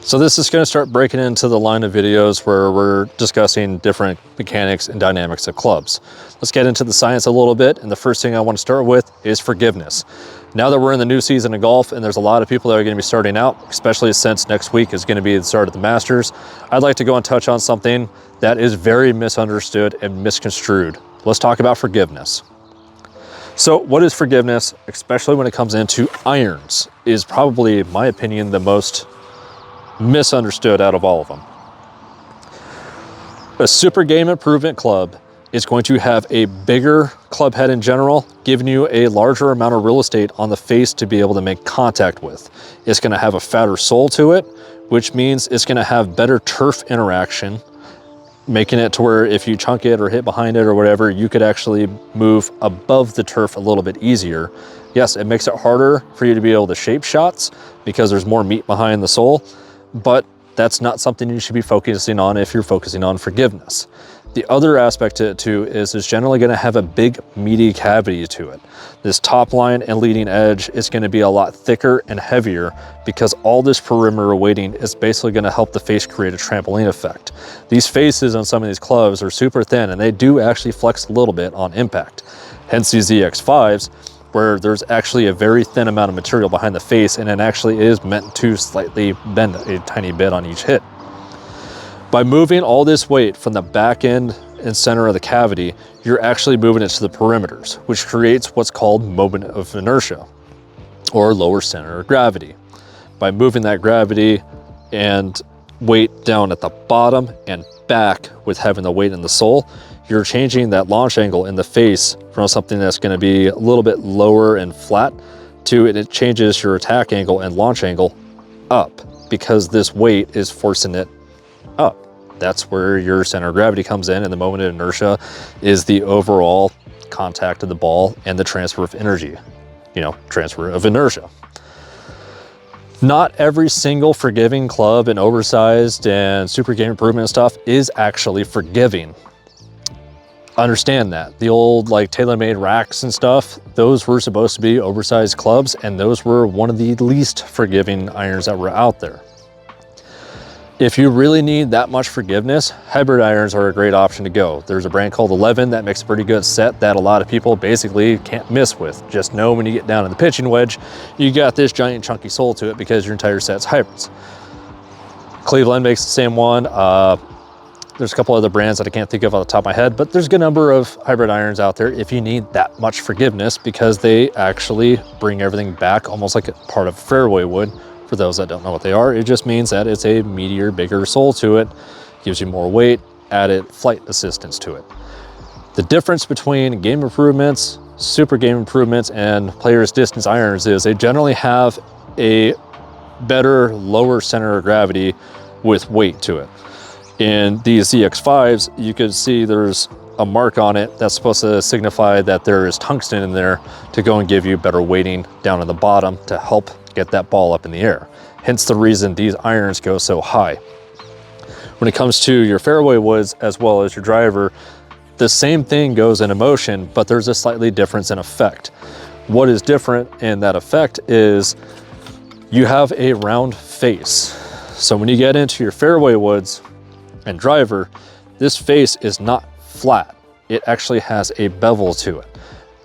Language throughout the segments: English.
So this is going to start breaking into the line of videos where we're discussing different mechanics and dynamics of clubs. Let's get into the science a little bit, and the first thing I want to start with is forgiveness. Now that we're in the new season of golf and there's a lot of people that are going to be starting out, especially since next week is going to be the start of the Masters, I'd like to go and touch on something that is very misunderstood and misconstrued. Let's talk about forgiveness. So what is forgiveness, especially when it comes into irons, is probably, in my opinion, the most misunderstood out of all of them. A super game improvement club is going to have a bigger club head in general, giving you a larger amount of real estate on the face to be able to make contact with. It's going to have a fatter sole to it, which means it's going to have better turf interaction, making it to where if you chunk it or hit behind it or whatever, you could actually move above the turf a little bit easier. Yes, it makes it harder for you to be able to shape shots because there's more meat behind the sole, but that's not something you should be focusing on if you're focusing on forgiveness. The other aspect to it too is it's generally going to have a big meaty cavity to it. This top line and leading edge is going to be a lot thicker and heavier because all this perimeter weighting is basically going to help the face create a trampoline effect. These faces on some of these clubs are super thin and they do actually flex a little bit on impact. Hence these ZX5s, where there's actually a very thin amount of material behind the face and it actually is meant to slightly bend a tiny bit on each hit. By moving all this weight from the back end and center of the cavity, you're actually moving it to the perimeters, which creates what's called moment of inertia or lower center of gravity. By moving that gravity and weight down at the bottom and back with having the weight in the sole, you're changing that launch angle in the face from something that's going to be a little bit lower and flat to it changes your attack angle and launch angle up because this weight is forcing it up. That's where your center of gravity comes in, and the moment of inertia is the overall contact of the ball and the transfer of energy, transfer of inertia. Not every single forgiving club and oversized and super game improvement stuff is actually forgiving. Understand that. The old TaylorMade racks and stuff, those were supposed to be oversized clubs, and those were one of the least forgiving irons that were out there. If you really need that much forgiveness, hybrid irons are a great option to go. There's a brand called 11 that makes a pretty good set that a lot of people basically can't miss with. Just know when you get down to the pitching wedge, you got this giant chunky sole to it because your entire set's hybrids. Cleveland makes the same one. There's a couple other brands that I can't think of off the top of my head, but there's a good number of hybrid irons out there if you need that much forgiveness because they actually bring everything back almost like a part of fairway wood. For those that don't know what they are, it just means that it's a meatier, bigger sole to it, gives you more weight, added flight assistance to it. The difference between game improvements, super game improvements, and players distance irons is they generally have a better lower center of gravity with weight to it. In these ZX5s, you can see there's a mark on it that's supposed to signify that there is tungsten in there to go and give you better weighting down at the bottom to help get that ball up in the air. Hence the reason these irons go so high. When it comes to your fairway woods as well as your driver, the same thing goes into motion, but there's a slightly difference in effect. What is different in that effect is you have a round face. So when you get into your fairway woods and driver, this face is not flat. It actually has a bevel to it.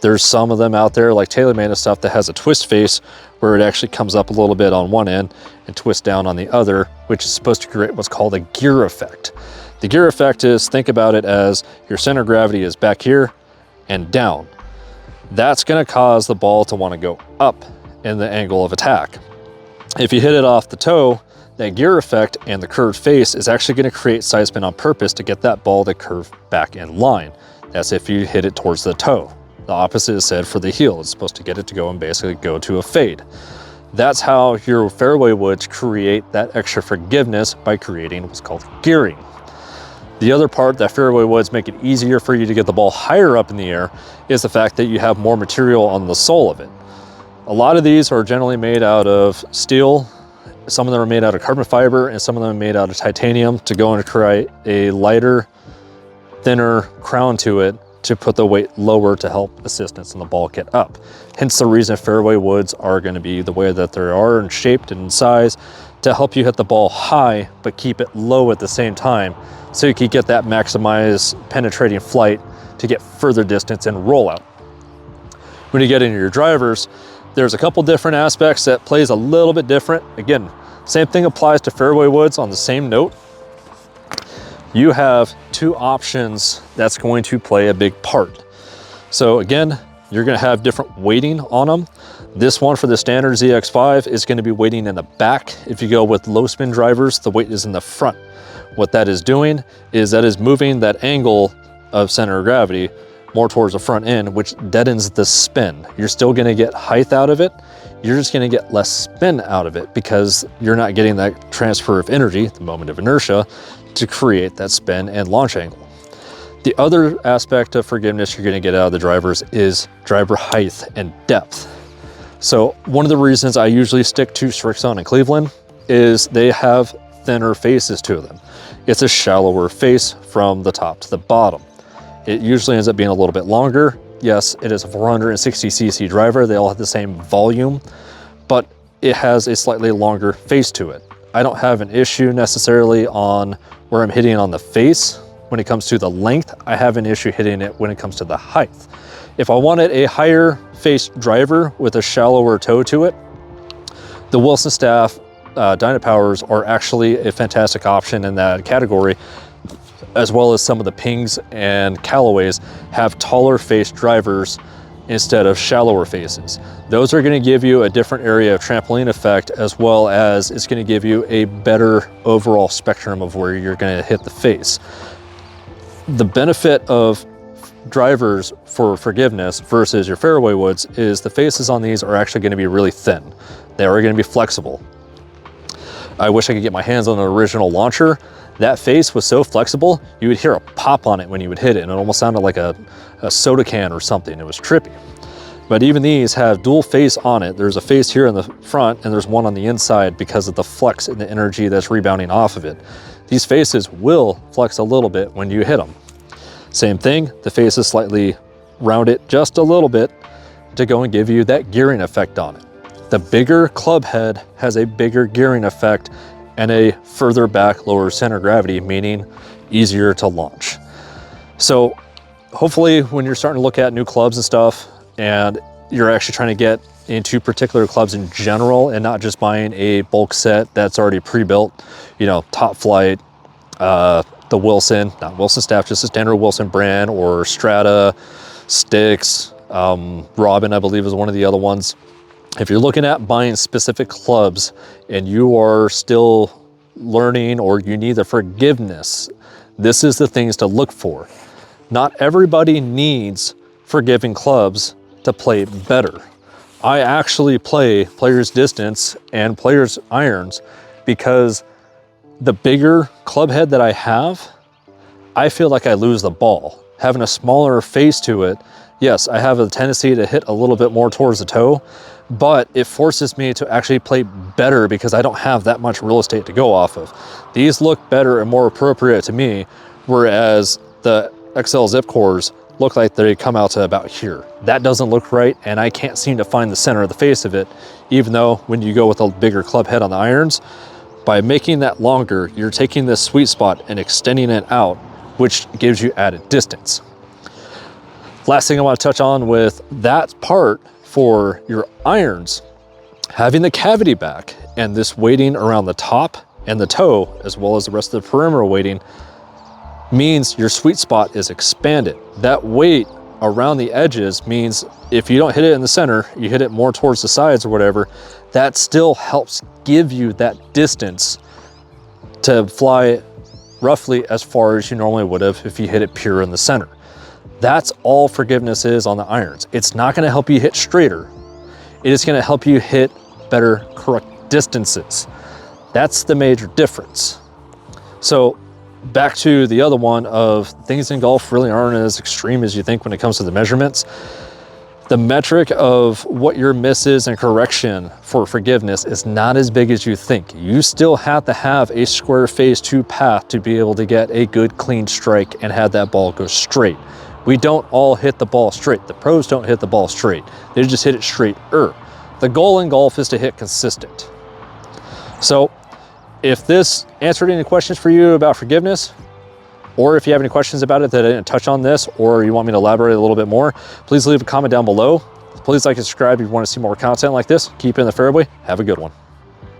There's some of them out there like TaylorMade and stuff that has a twist face where it actually comes up a little bit on one end and twists down on the other, which is supposed to create what's called a gear effect. The gear effect is, think about it as your center of gravity is back here and down. That's going to cause the ball to want to go up in the angle of attack. If you hit it off the toe, that gear effect and the curved face is actually going to create side spin on purpose to get that ball to curve back in line. That's if you hit it towards the toe. The opposite is said for the heel. It's supposed to get it to go and basically go to a fade. That's how your fairway woods create that extra forgiveness by creating what's called gearing. The other part that fairway woods make it easier for you to get the ball higher up in the air is the fact that you have more material on the sole of it. A lot of these are generally made out of steel. Some of them are made out of carbon fiber and some of them are made out of titanium to go and create a lighter, thinner crown to it to put the weight lower to help assistance in the ball get up. Hence the reason fairway woods are going to be the way that they are and shaped and in size, to help you hit the ball high, but keep it low at the same time, so you can get that maximized penetrating flight to get further distance and rollout. When you get into your drivers, there's a couple different aspects that plays a little bit different. Again, same thing applies to fairway woods on the same note. You have two options that's going to play a big part. So again, you're gonna have different weighting on them. This one for the standard ZX5 is gonna be weighting in the back. If you go with low spin drivers, the weight is in the front. What that is doing is that is moving that angle of center of gravity more towards the front end, which deadens the spin. You're still gonna get height out of it. You're just gonna get less spin out of it because you're not getting that transfer of energy, the moment of inertia, to create that spin and launch angle. The other aspect of forgiveness you're gonna get out of the drivers is driver height and depth. So one of the reasons I usually stick to Srixon and Cleveland is they have thinner faces to them. It's a shallower face from the top to the bottom. It usually ends up being a little bit longer. Yes, it is a 460cc driver. They all have the same volume, but it has a slightly longer face to it. I don't have an issue necessarily on where I'm hitting on the face. When it comes to the length, I have an issue hitting it when it comes to the height. If I wanted a higher face driver with a shallower toe to it, the Wilson Staff Dynapowers are actually a fantastic option in that category, as well as some of the Pings and Callaways have taller face drivers instead of shallower faces. Those are gonna give you a different area of trampoline effect, as well as it's gonna give you a better overall spectrum of where you're gonna hit the face. The benefit of drivers for forgiveness versus your fairway woods is the faces on these are actually gonna be really thin. They are gonna be flexible. I wish I could get my hands on an original launcher. That face was so flexible, you would hear a pop on it when you would hit it, and it almost sounded like a soda can or something. It was trippy. But even these have dual face on it. There's a face here in the front, and there's one on the inside because of the flex and the energy that's rebounding off of it. These faces will flex a little bit when you hit them. Same thing, the face is slightly rounded just a little bit to go and give you that gearing effect on it. The bigger club head has a bigger gearing effect and a further back lower center of gravity, meaning easier to launch. So hopefully when you're starting to look at new clubs and stuff, and you're actually trying to get into particular clubs in general and not just buying a bulk set that's already pre-built, you know, Top Flight, the Wilson, not Wilson Staff, just a standard Wilson brand, or Strata, Styx, Robin, I believe is one of the other ones. If you're looking at buying specific clubs and you are still learning or you need the forgiveness, this is the things to look for. Not everybody needs forgiving clubs to play better. I actually play players distance and players irons because the bigger club head that I have, I feel like I lose the ball. Having a smaller face to it, yes, I have a tendency to hit a little bit more towards the toe, but it forces me to actually play better because I don't have that much real estate to go off of. These look better and more appropriate to me, whereas the XL Zip Cores look like they come out to about here. That doesn't look right, and I can't seem to find the center of the face of it, even though when you go with a bigger club head on the irons, by making that longer, you're taking this sweet spot and extending it out, which gives you added distance. Last thing I want to touch on with that part for your irons, having the cavity back and this weighting around the top and the toe, as well as the rest of the perimeter weighting, means your sweet spot is expanded. That weight around the edges means if you don't hit it in the center, you hit it more towards the sides or whatever, that still helps give you that distance to fly roughly as far as you normally would have if you hit it pure in the center. That's all forgiveness is on the irons. It's not gonna help you hit straighter. It is gonna help you hit better correct distances. That's the major difference. So back to the other one of things in golf really aren't as extreme as you think when it comes to the measurements. The metric of what your misses and correction for forgiveness is not as big as you think. You still have to have a square face to path to be able to get a good clean strike and have that ball go straight. We don't all hit the ball straight. The pros don't hit the ball straight. They just hit it straighter. The goal in golf is to hit consistent. So If this answered any questions for you about forgiveness, or if you have any questions about it that I didn't touch on this, or you want me to elaborate a little bit more, please leave a comment down below. Please like and subscribe if you want to see more content like this. Keep it in the fairway. Have a good one.